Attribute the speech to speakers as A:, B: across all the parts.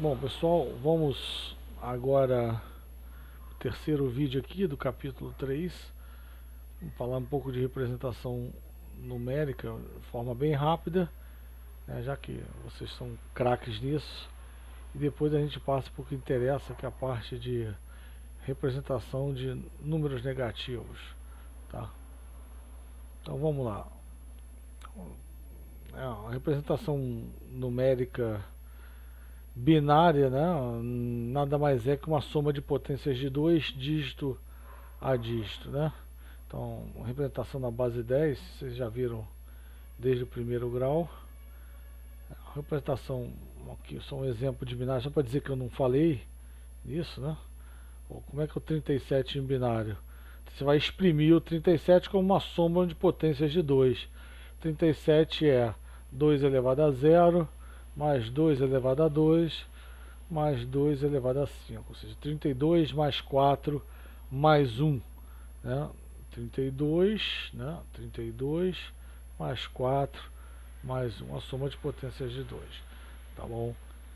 A: Bom, pessoal, vamos agora ao terceiro vídeo aqui do capítulo 3. Vamos falar um pouco de representação numérica de forma bem rápida, né, já que vocês são craques nisso. E depois a gente passa para o que interessa, que é a parte de representação de números negativos, tá? Então vamos lá. A representação numérica binária, né, nada mais é que uma soma de potências de 2 dígito a dígito, né? Então, representação na base 10, vocês já viram desde o primeiro grau. A representação aqui só um exemplo de binário, só para dizer que eu não falei nisso, né? Como é que é o 37 em binário? Você vai exprimir o 37 como uma soma de potências de 2. 37 é 2 elevado a 0, mais 2 elevado a 2, mais 2 elevado a 5. Ou seja, 32 mais 4 mais 1. Né? 32, né? 32 mais 4 mais 1. A soma de potências de 2. Tá bom?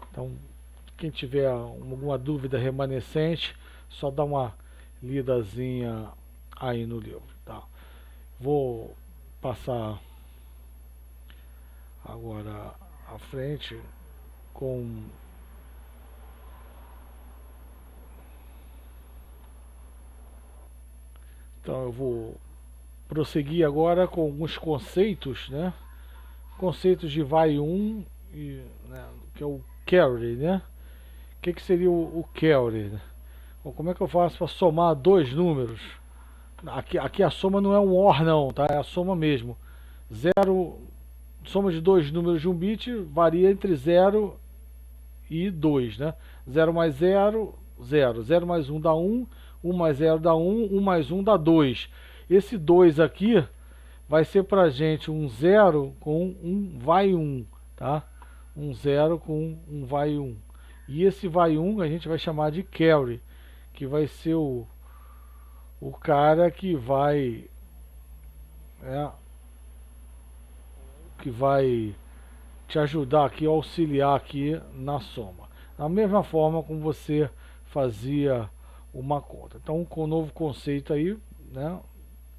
A: Então, quem tiver alguma dúvida remanescente, só dá uma lidazinha aí no livro. Tá? Vou passar agora à frente com então eu vou prosseguir agora com alguns conceitos, né? Conceitos de vai 1 e, né, que é o carry, né? O que seria o carry? Né? Bom, como é que eu faço para somar dois números? Aqui a soma não é um OR não, tá? É a soma mesmo. Soma de dois números de um bit varia entre 0 e 2, né? 0 mais 0, 0. 0 mais 1 dá 1. 1 mais 0 dá 1. 1 mais 1 dá 2. Esse 2 aqui vai ser pra gente um 0 com um vai 1, tá? Um 0 com um vai 1. E esse vai 1 a gente vai chamar de carry, que vai ser o cara que vai te ajudar aqui, auxiliar aqui na soma. Da mesma forma como você fazia uma conta. Então, com o novo conceito aí, né,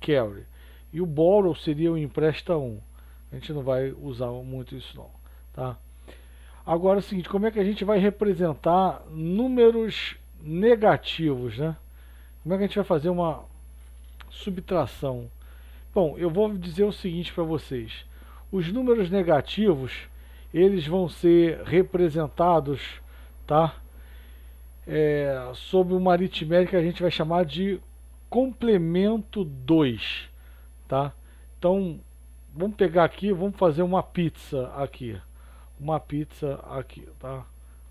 A: carry. E o borrow seria o empresta 1. A gente não vai usar muito isso não, tá? Agora é o seguinte, como é que a gente vai representar números negativos, né? Como é que a gente vai fazer uma subtração? Bom, eu vou dizer o seguinte para vocês. Os números negativos, eles vão ser representados, tá? Sob uma aritmética que a gente vai chamar de complemento 2, tá? Então, vamos pegar aqui, vamos fazer uma pizza aqui. Uma pizza aqui, tá?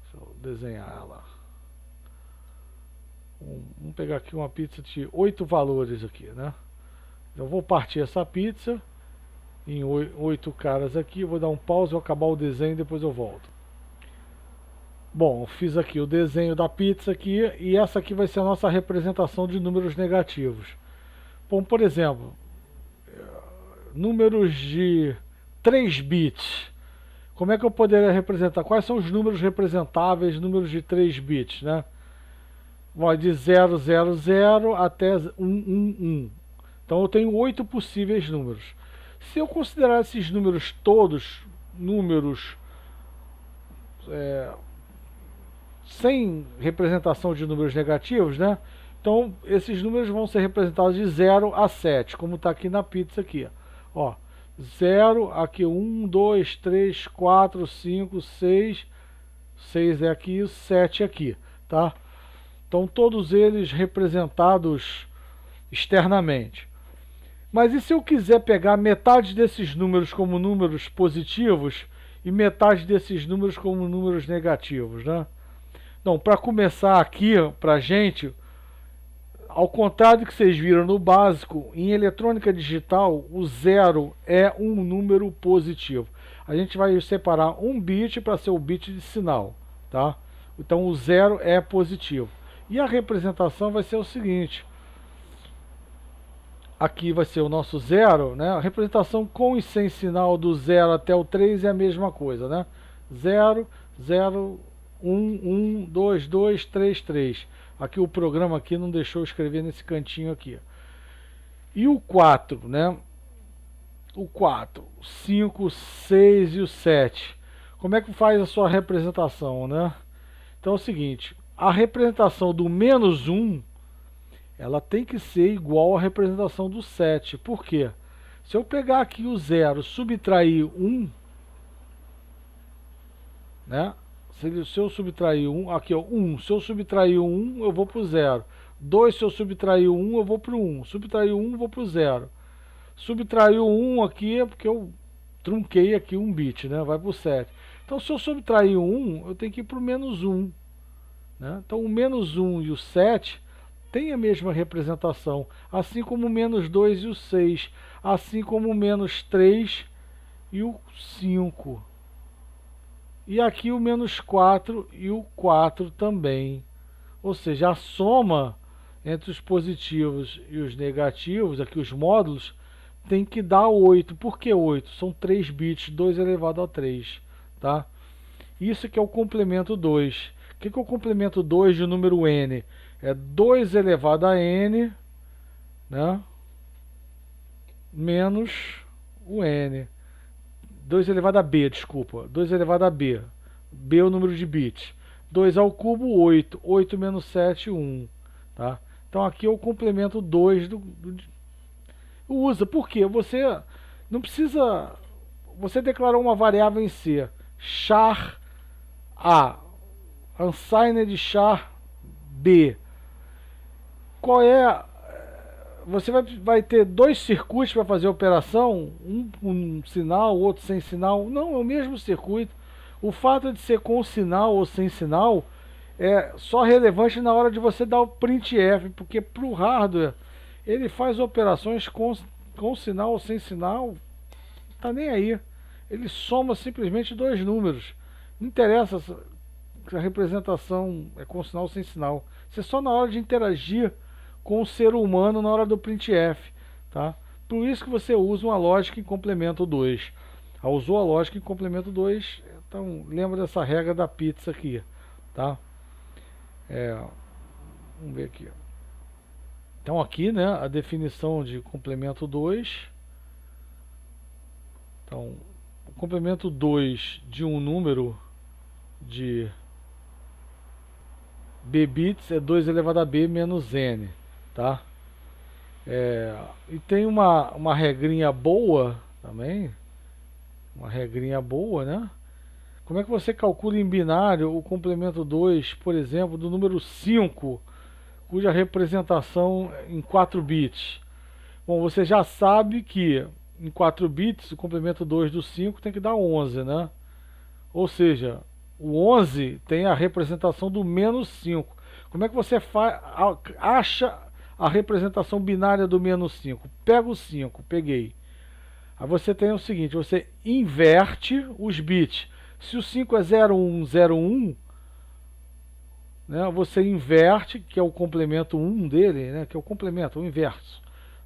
A: Deixa eu desenhar ela. Vamos pegar aqui uma pizza de 8 valores aqui, né? Eu vou partir essa pizza em 8 caras aqui, vou dar um pause, vou acabar o desenho e depois eu volto. Bom, eu fiz aqui o desenho da pizza aqui e essa aqui vai ser a nossa representação de números negativos. Bom, por exemplo, números de 3 bits. Como é que eu poderia representar? Quais são os números representáveis, números de 3 bits, né? Vai de 000 até 111. Então eu tenho 8 possíveis números. Se eu considerar esses números todos números sem representação de números negativos, né? Então esses números vão ser representados de 0 a 7, como está aqui na pizza aqui. Ó, 0, aqui 1, 2, 3, 4, 5, 6, 6 é aqui, 7 aqui, tá? Então todos eles representados externamente. Mas e se eu quiser pegar metade desses números como números positivos e metade desses números como números negativos, né? Então, para começar aqui, para a gente, ao contrário do que vocês viram no básico, em eletrônica digital, o 0 é um número positivo. A gente vai separar um bit para ser o bit de sinal, tá? Então, o 0 é positivo. E a representação vai ser o seguinte. Aqui vai ser o nosso 0, né? A representação com e sem sinal do 0 até o 3 é a mesma coisa, né? 0, 0, 2, 2, 3, 3. Aqui o programa aqui não deixou eu escrever nesse cantinho aqui. E o 4, né? O 4, 5, 6 e o 7. Como é que faz a sua representação, né? Então é o seguinte, a representação do menos 1, ela tem que ser igual à representação do 7. Por quê? Se eu pegar aqui o 0, subtrair 1, né? Se eu subtrair 1, aqui ó, 1, se eu subtrair 1, eu vou para o 0. 2, se eu subtrair 1, eu vou para o 1. Subtrair 1, eu vou para o 0. Subtrair o 1 aqui é porque eu trunquei aqui um bit, né? Vai para o 7. Então, se eu subtrair o 1, eu tenho que ir para o menos 1. Né? Então, o menos 1 e o 7 têm a mesma representação, assim como o menos 2 e o 6, assim como o menos 3 e o 5. E aqui o menos 4 e o 4 também. Ou seja, a soma entre os positivos e os negativos, aqui os módulos, tem que dar 8. Por que 8? São 3 bits, 2 elevado a 3. Tá? Isso que é o complemento 2. O que é o complemento 2 de número n? É 2 elevado a n, né? Menos o n. 2 elevado a b, desculpa. 2 elevado a b. b é o número de bits. 2 ao cubo, 8. 8 menos 7, 1. Tá? Então aqui é o complemento 2 usa. Por quê? Você não precisa... Você declarou uma variável em C. Char A. Unsigned char B. Qual é... Você vai ter dois circuitos para fazer a operação, um com sinal, outro sem sinal. Não, é o mesmo circuito. O fato de ser com sinal ou sem sinal é só relevante na hora de você dar o printf, porque para o hardware ele faz operações com sinal ou sem sinal, tá nem aí. Ele soma simplesmente dois números. Não interessa se a representação é com sinal ou sem sinal. Isso é só na hora de interagir com o ser humano na hora do printf, tá? Por isso que você usa uma lógica em complemento 2. Usou a lógica em complemento 2, então lembra dessa regra da pizza aqui, tá? Vamos ver aqui. Então aqui, né, a definição de complemento 2. Então, o complemento 2 de um número de b bits é 2 elevado a b menos n, tá? E tem uma regrinha boa também, uma regrinha boa, né? Como é que você calcula em binário o complemento 2, por exemplo, do número 5, cuja representação é em 4 bits? Bom, você já sabe que em 4 bits o complemento 2 do 5 tem que dar 11, né? Ou seja, o 11 tem a representação do menos 5. Como é que você acha a representação binária do menos 5? Pega o 5, peguei. Aí você tem o seguinte, você inverte os bits. Se o 5 é 0101, né, você inverte, que é o complemento 1 dele, né, que é o complemento, o inverso.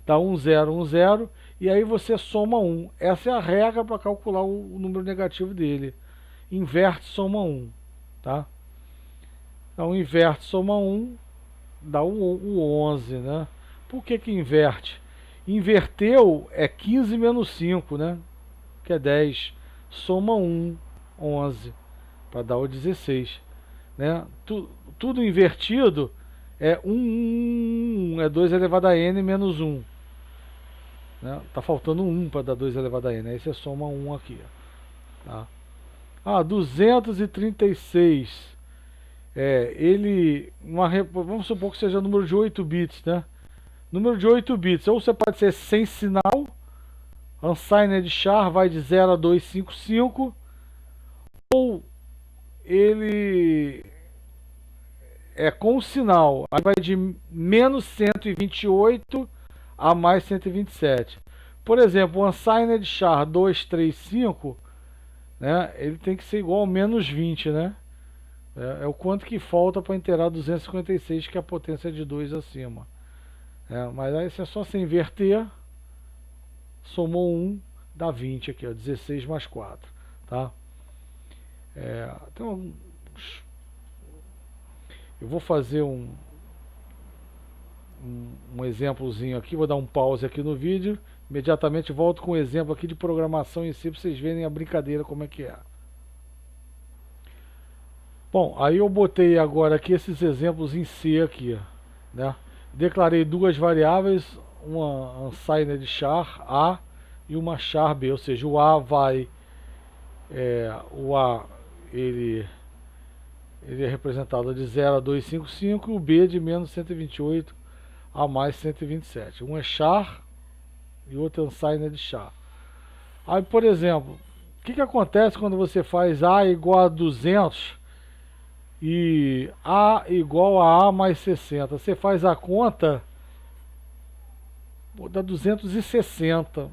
A: Dá 1010 e aí você soma 1. Essa é a regra para calcular o número negativo dele. Inverte, soma 1. Tá? Então inverte, soma 1, dá o 11, né? Por que inverte? Inverteu é 15 menos 5, né? Que é 10. Soma 1, 11, para dar o 16. Né? Tudo invertido é 1, é 2 elevado a n menos 1. Né? Tá faltando 1 para dar 2 elevado a n. Aí você soma 1 aqui. Tá? 236. Vamos supor que seja número de 8 bits, né? Número de 8 bits, ou você pode ser sem sinal, unsigned char vai de 0 a 255, ou ele é com sinal, aí vai de menos 128 a mais 127. Por exemplo, o unsigned char 235, né, ele tem que ser igual ao menos 20, né? É o quanto que falta para inteirar 256, que é a potência de 2 acima. Mas aí é só você inverter, somou 1, dá 20 aqui, ó, 16 mais 4. Tá? Então, Eu vou fazer um exemplozinho aqui, vou dar um pause aqui no vídeo, imediatamente volto com um exemplo aqui de programação em si, para vocês verem a brincadeira como é que é. Bom, aí eu botei agora aqui esses exemplos em C aqui, né? Declarei duas variáveis, uma unsigned char A e uma char B, ou seja, o A vai, o A ele é representado de 0 a 255 e o B de menos 128 a mais 127. Um é char e outro é unsigned char. Aí, por exemplo, o que acontece quando você faz A igual a 200 e A igual a A mais 60? Você faz a conta, dá 260.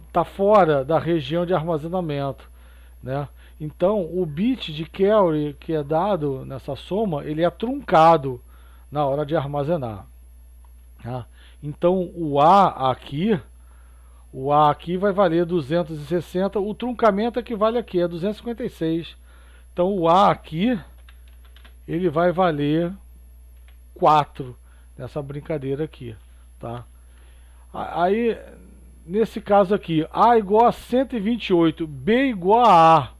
A: Está fora da região de armazenamento, né? Então, o bit de carry que é dado nessa soma, ele é truncado na hora de armazenar, tá? Então, o A aqui vai valer 260, o truncamento equivale aqui, é 256. Então, o A aqui, ele vai valer 4 nessa brincadeira aqui, tá? Aí, nesse caso aqui, A igual a 128, B igual a A.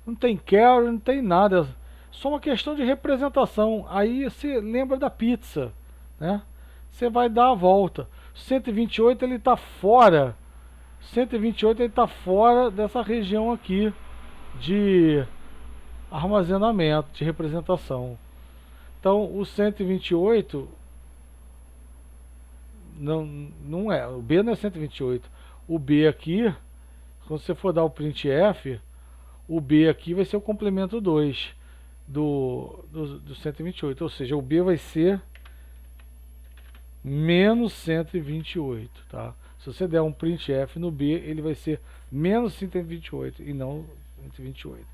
A: Não tem carry, não tem nada. Só uma questão de representação. Aí você lembra da pizza, né? Você vai dar a volta. 128 ele está fora. 128 ele está fora dessa região aqui de armazenamento, de representação. Então o 128 não é. O B não é 128. O B aqui, quando você for dar o printf, o B aqui vai ser o complemento 2 do 128, ou seja, o B vai ser menos 128, tá? Se você der um printf no B, ele vai ser menos 128 e não 128,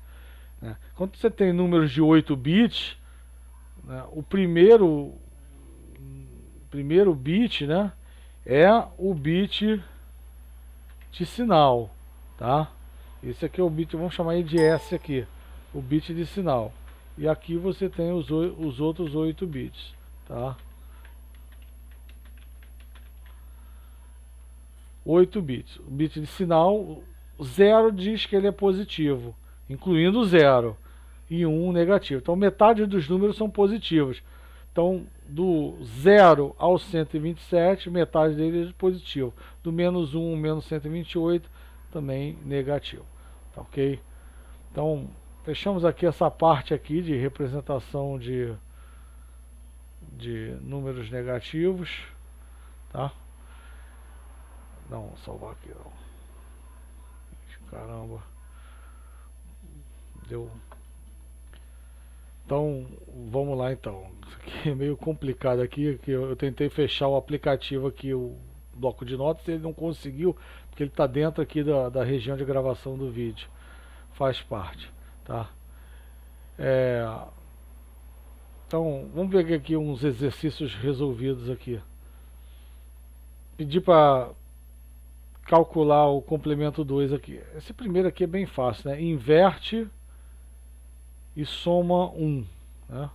A: né? Quando você tem números de 8 bits, né, o primeiro bit, né, é o bit de sinal, tá? Esse aqui é o bit, vamos chamar ele de S aqui, o bit de sinal. E aqui você tem os outros 8 bits, tá? 8 bits. O bit de sinal, 0 diz que ele é positivo, incluindo o 0, e 1 negativo. Então metade dos números são positivos. Então do 0 ao 127, metade dele é positivo. Do menos 1, menos 128, também negativo. Tá, ok? Então, fechamos aqui essa parte aqui de representação de números negativos, tá? Não, salvar aqui não. Caramba. Deu. Então, vamos lá então. Isso aqui é meio complicado aqui, que eu tentei fechar o aplicativo aqui, o bloco de notas, e ele não conseguiu, porque ele está dentro aqui da região de gravação do vídeo. Faz parte, tá? Então, vamos ver aqui uns exercícios resolvidos aqui. Pedir para calcular o complemento 2 aqui. Esse primeiro aqui é bem fácil, né? Inverte e soma 1, né?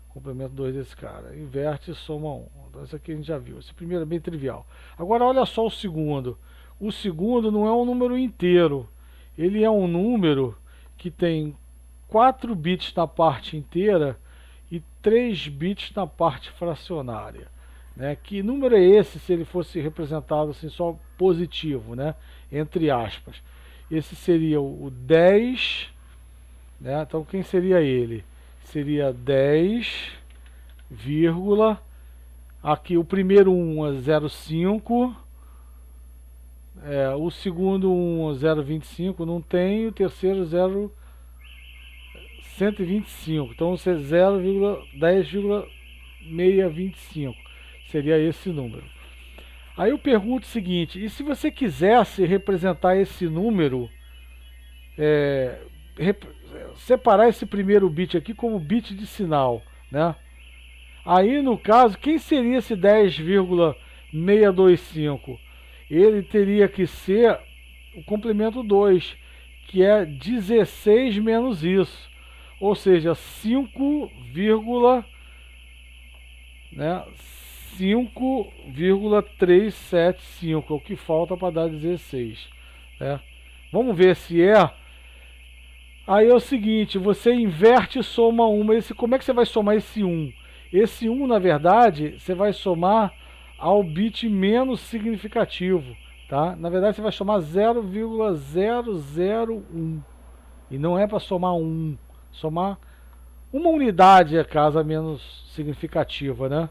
A: Complemento 2 desse cara. Inverte e soma 1. Então, esse aqui a gente já viu. Esse primeiro é bem trivial. Agora, olha só o segundo. O segundo não é um número inteiro. Ele é um número que tem 4 bits na parte inteira e 3 bits na parte fracionária, né? Que número é esse se ele fosse representado assim só positivo, né? Entre aspas. Esse seria o 10, né? Então quem seria ele? Seria 10, vírgula, aqui o primeiro 1 é 0,5, o segundo 1 é 0,25, não tem, o terceiro 0,125, então é 0,10,625, seria esse número. Aí eu pergunto o seguinte, e se você quisesse representar esse número, separar esse primeiro bit aqui como bit de sinal, né? Aí no caso, quem seria esse 10,625? Ele teria que ser o complemento 2, que é 16 menos isso. ou seja, 5, né, 5,375 é o que falta para dar 16, né? Vamos ver se é. Aí é o seguinte, você inverte e soma uma. Como é que você vai somar esse 1? Esse 1, na verdade, você vai somar ao bit menos significativo, tá? Na verdade, você vai somar 0,001. E não é para somar 1. Somar uma unidade a casa menos significativa, né?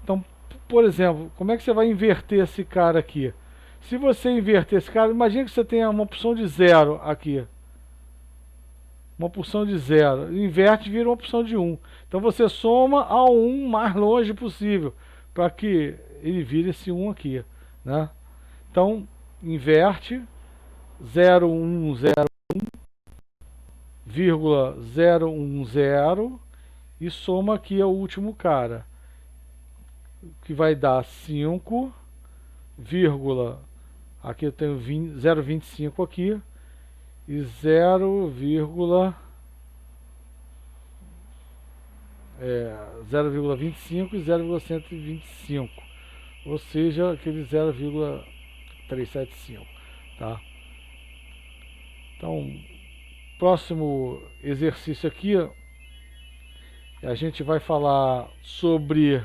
A: Então, por exemplo, como é que você vai inverter esse cara aqui? Se você inverter esse cara, imagine que você tenha uma opção de 0 aqui. Uma porção de 0. Inverte e vira uma porção de 1. Então você soma ao 1 mais longe possível, para que ele vire esse 1 aqui, né? Então, inverte 0,010 e soma aqui o último cara, que vai dar 5, aqui eu tenho 0,25 aqui, e 0,25 e 0,125, ou seja, aquele 0,375, tá? Então, próximo exercício aqui, a gente vai falar sobre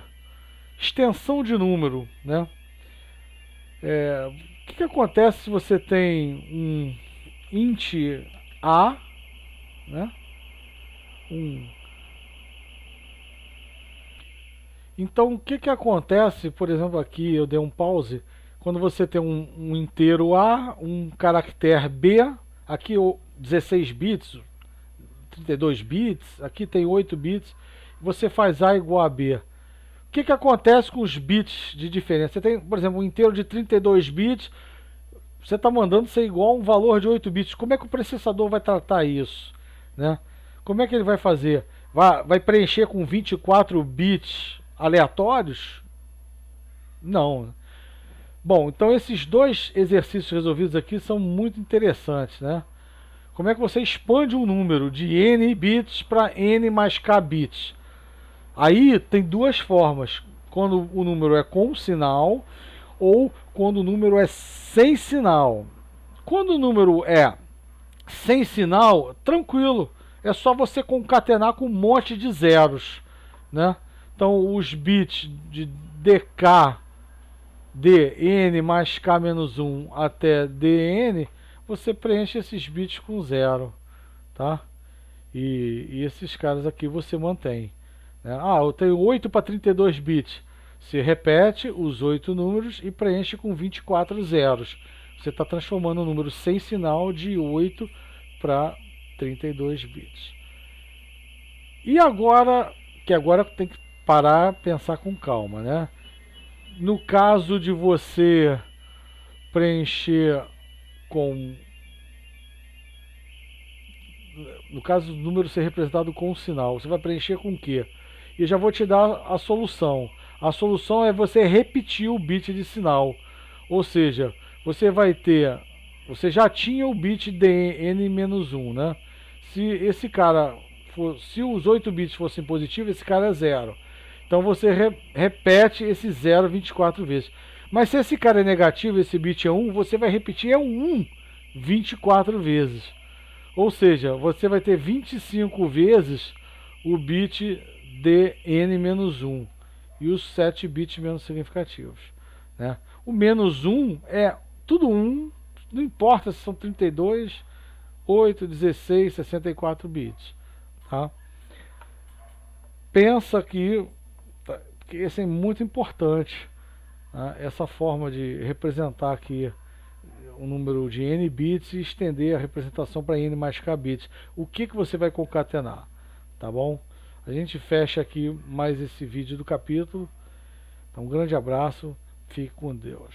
A: extensão de número, né? O que acontece se você tem um int a, né? Então, o que acontece, por exemplo, aqui eu dei um pause, quando você tem um inteiro A, um caractere B, aqui 16 bits, 32 bits, aqui tem 8 bits, você faz A igual a B. O que acontece com os bits de diferença? Você tem, por exemplo, um inteiro de 32 bits, você está mandando ser igual a um valor de 8 bits. Como é que o processador vai tratar isso, né? Como é que ele vai fazer? Vai preencher com 24 bits aleatórios? Não. Bom, então esses dois exercícios resolvidos aqui são muito interessantes, né? Como é que você expande um número de n bits para n mais k bits? Aí tem duas formas. Quando o número é com sinal ou quando o número é sem sinal. Quando o número é sem sinal, tranquilo. É só você concatenar com um monte de zeros, né? Então os bits de dk dn mais k menos 1 até dn, você preenche esses bits com zero, tá? E esses caras aqui você mantém, né? Eu tenho 8 para 32 bits. Você repete os 8 números e preenche com 24 zeros. Você está transformando o número sem sinal de 8 para 32 bits. E agora, agora tem que parar, pensar com calma, né? No caso de você preencher com... No caso do número ser representado com um sinal, você vai preencher com o quê? E já vou te dar a solução. A solução é você repetir o bit de sinal. Ou seja, você vai ter... Você já tinha o bit dn-1, né? Se esse cara se os 8 bits fossem positivos, esse cara é 0. Então você repete esse 0 24 vezes. Mas se esse cara é negativo, esse bit é 1, você vai repetir 1 24 vezes. Ou seja, você vai ter 25 vezes o bit dn-1 e os 7 bits menos significativos, né? O menos 1 é tudo 1, não importa se são 32, 8, 16, 64 bits, tá? Pensa que isso é muito importante, né? Essa forma de representar aqui um número de n bits e estender a representação para n mais k bits. O que você vai concatenar, tá bom? A gente fecha aqui mais esse vídeo do capítulo. Então, um grande abraço, fique com Deus.